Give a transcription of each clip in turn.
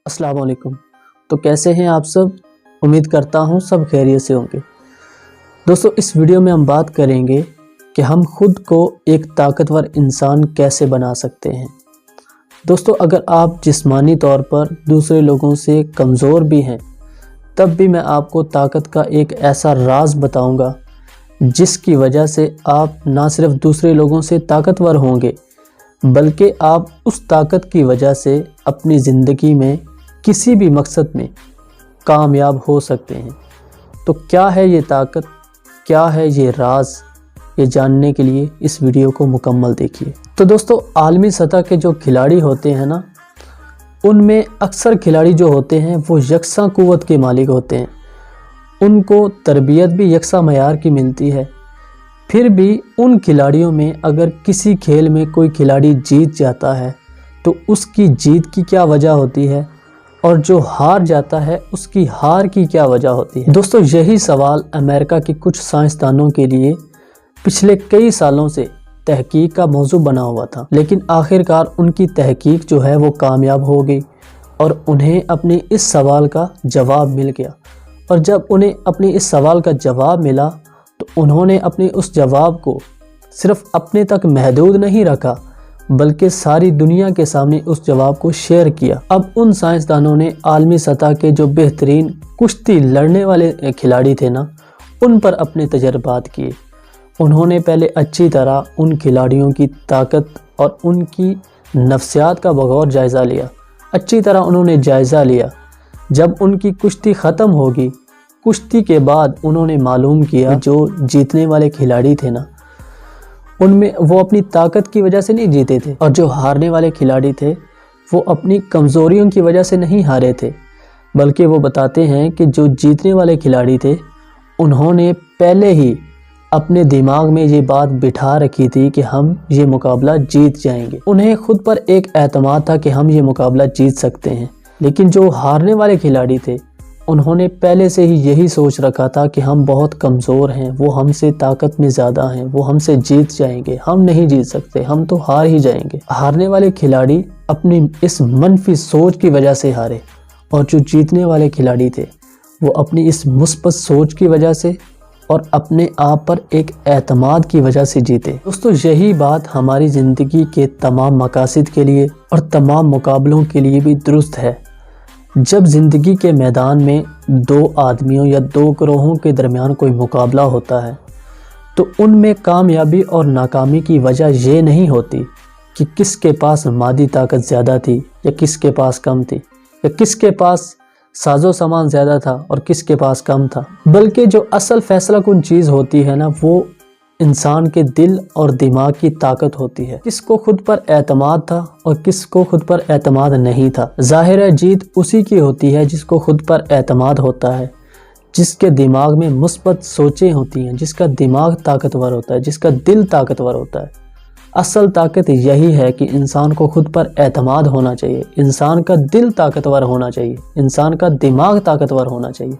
अस्सलाम वालेकुम। तो कैसे हैं आप सब? उम्मीद करता हूं सब खैरियत से होंगे। दोस्तों, इस वीडियो में हम बात करेंगे कि हम खुद को एक ताकतवर इंसान कैसे बना सकते हैं। दोस्तों, अगर आप जिस्मानी तौर पर दूसरे लोगों से कमज़ोर भी हैं, तब भी मैं आपको ताकत का एक ऐसा राज बताऊंगा जिसकी वजह से आप ना सिर्फ दूसरे लोगों से ताकतवर होंगे, बल्कि आप उस ताकत की वजह से अपनी ज़िंदगी में किसी भी मकसद में कामयाब हो सकते हैं। तो क्या है ये ताकत, क्या है ये राज, ये जानने के लिए इस वीडियो को मुकम्मल देखिए। तो दोस्तों, आलमी सतह के जो खिलाड़ी होते हैं ना, उनमें अक्सर खिलाड़ी जो होते हैं वो यकसा कुव्वत के मालिक होते हैं। उनको तरबियत भी यकसा मयार की मिलती है। फिर भी उन खिलाड़ियों में अगर किसी खेल में कोई खिलाड़ी जीत जाता है तो उसकी जीत की क्या वजह होती है, और जो हार जाता है उसकी हार की क्या वजह होती है। दोस्तों, यही सवाल अमेरिका के कुछ साइंसदानों के लिए पिछले कई सालों से तहकीक का मौजू बना हुआ था, लेकिन आखिरकार उनकी तहकीक जो है वो कामयाब हो गई और उन्हें अपने इस सवाल का जवाब मिल गया। और जब उन्हें अपने इस सवाल का जवाब मिला तो उन्होंने अपने उस जवाब को सिर्फ अपने तक महदूद नहीं रखा, बल्कि सारी दुनिया के सामने उस जवाब को शेयर किया। अब उन साइंसदानों ने आलमी सतह के जो बेहतरीन कुश्ती लड़ने वाले खिलाड़ी थे ना, उन पर अपने तजर्बात किए। उन्होंने पहले अच्छी तरह उन खिलाड़ियों की ताकत और उनकी नफ्सियात का बगौर जायज़ा लिया। अच्छी तरह उन्होंने जायज़ा लिया। जब उनकी कुश्ती ख़त्म होगी, कुश्ती के बाद उन्होंने मालूम किया जो जीतने वाले खिलाड़ी थे ना, उनमें वो अपनी ताकत की वजह से नहीं जीते थे, और जो हारने वाले खिलाड़ी थे वो अपनी कमज़ोरियों की वजह से नहीं हारे थे। बल्कि वो बताते हैं कि जो जीतने वाले खिलाड़ी थे उन्होंने पहले ही अपने दिमाग में ये बात बिठा रखी थी कि हम ये मुकाबला जीत जाएंगे। उन्हें खुद पर एक एतमाद था कि हम ये मुकाबला जीत सकते हैं। लेकिन जो हारने वाले खिलाड़ी थे उन्होंने पहले से ही यही सोच रखा था कि हम बहुत कमज़ोर हैं, वो हमसे ताकत में ज़्यादा हैं, वो हमसे जीत जाएंगे, हम नहीं जीत सकते, हम तो हार ही जाएंगे। हारने वाले खिलाड़ी अपनी इस मनफी सोच की वजह से हारे, और जो जीतने वाले खिलाड़ी थे वो अपनी इस मुस्बत सोच की वजह से और अपने आप पर एक एतमाद की वजह से जीते। दोस्तों, यही बात हमारी ज़िंदगी के तमाम मकासद के लिए और तमाम मुकाबलों के लिए भी दुरुस्त है। जब ज़िंदगी के मैदान में दो आदमियों या दो ग्रोहों के दरमियान कोई मुकाबला होता है तो उनमें कामयाबी और नाकामी की वजह ये नहीं होती कि किसके पास मादी ताकत ज़्यादा थी या किसके पास कम थी, या किसके पास साजो सामान ज़्यादा था और किसके पास कम था, बल्कि जो असल फैसला कुन चीज़ होती है ना, वो इंसान के दिल और दिमाग की ताकत होती है। किसको खुद पर एतमाद था और किसको खुद पर एतमाद नहीं था। ज़ाहिर है जीत उसी की होती है जिसको खुद पर एतमाद होता है, जिसके दिमाग में मुस्बत सोचें होती हैं, जिसका दिमाग ताकतवर होता है, जिसका दिल ताकतवर होता है। असल ताकत यही है कि इंसान को खुद पर एतमाद होना चाहिए, इंसान का दिल ताकतवर होना चाहिए, इंसान का दिमाग ताकतवर होना चाहिए।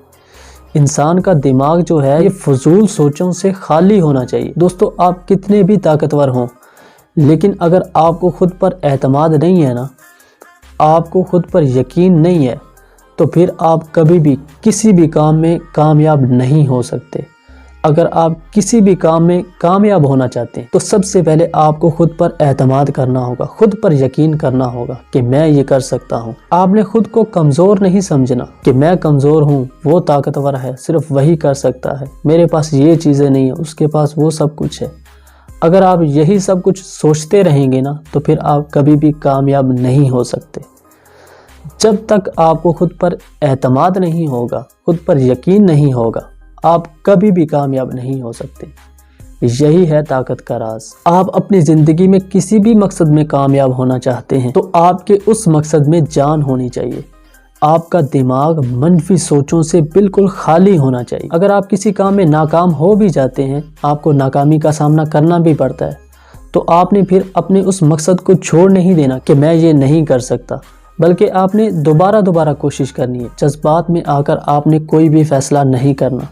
इंसान का दिमाग जो है ये फजूल सोचों से खाली होना चाहिए। दोस्तों, आप कितने भी ताकतवर हों, लेकिन अगर आपको खुद पर एतमाद नहीं है ना, आपको खुद पर यकीन नहीं है, तो फिर आप कभी भी किसी भी काम में कामयाब नहीं हो सकते। अगर आप किसी भी काम में कामयाब होना चाहते हैं तो सबसे पहले आपको खुद पर एतमाद करना होगा, खुद पर यकीन करना होगा कि मैं ये कर सकता हूँ। आपने खुद को कमज़ोर नहीं समझना कि मैं कमज़ोर हूँ, वो ताकतवर है, सिर्फ वही कर सकता है, मेरे पास ये चीज़ें नहीं है, उसके पास वो सब कुछ है। अगर आप यही सब कुछ सोचते रहेंगे ना, तो फिर आप कभी भी कामयाब नहीं हो सकते। जब तक आपको खुद पर एतमाद नहीं होगा, खुद पर यकीन नहीं होगा, आप कभी भी कामयाब नहीं हो सकते। यही है ताकत का राज। आप अपनी ज़िंदगी में किसी भी मकसद में कामयाब होना चाहते हैं तो आपके उस मकसद में जान होनी चाहिए। आपका दिमाग मनफी सोचों से बिल्कुल खाली होना चाहिए। अगर आप किसी काम में नाकाम हो भी जाते हैं, आपको नाकामी का सामना करना भी पड़ता है, तो आपने फिर अपने उस मकसद को छोड़ नहीं देना कि मैं ये नहीं कर सकता, बल्कि आपने दोबारा कोशिश करनी है। जज्बात में आकर आपने कोई भी फ़ैसला नहीं करना।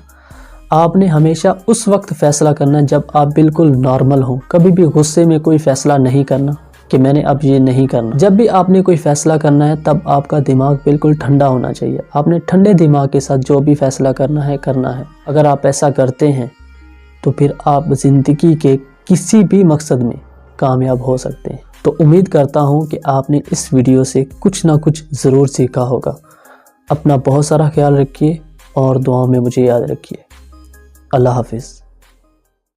आपने हमेशा उस वक्त फ़ैसला करना जब आप बिल्कुल नॉर्मल हों। कभी भी गुस्से में कोई फ़ैसला नहीं करना کہ میں نے اب یہ نہیں کرنا۔ جب بھی آپ نے کوئی فیصلہ کرنا ہے تب آپ کا دماغ بالکل ٹھنڈا ہونا چاہیے، آپ نے ٹھنڈے دماغ کے ساتھ جو بھی فیصلہ کرنا ہے کرنا ہے۔ اگر آپ ایسا کرتے ہیں تو پھر آپ زندگی کے کسی بھی مقصد میں کامیاب ہو سکتے ہیں۔ تو امید کرتا ہوں کہ آپ نے اس ویڈیو سے کچھ نہ کچھ ضرور سیکھا ہوگا۔ اپنا بہت سارا خیال رکھیے اور دعاؤں میں مجھے یاد رکھیے۔ اللہ حافظ۔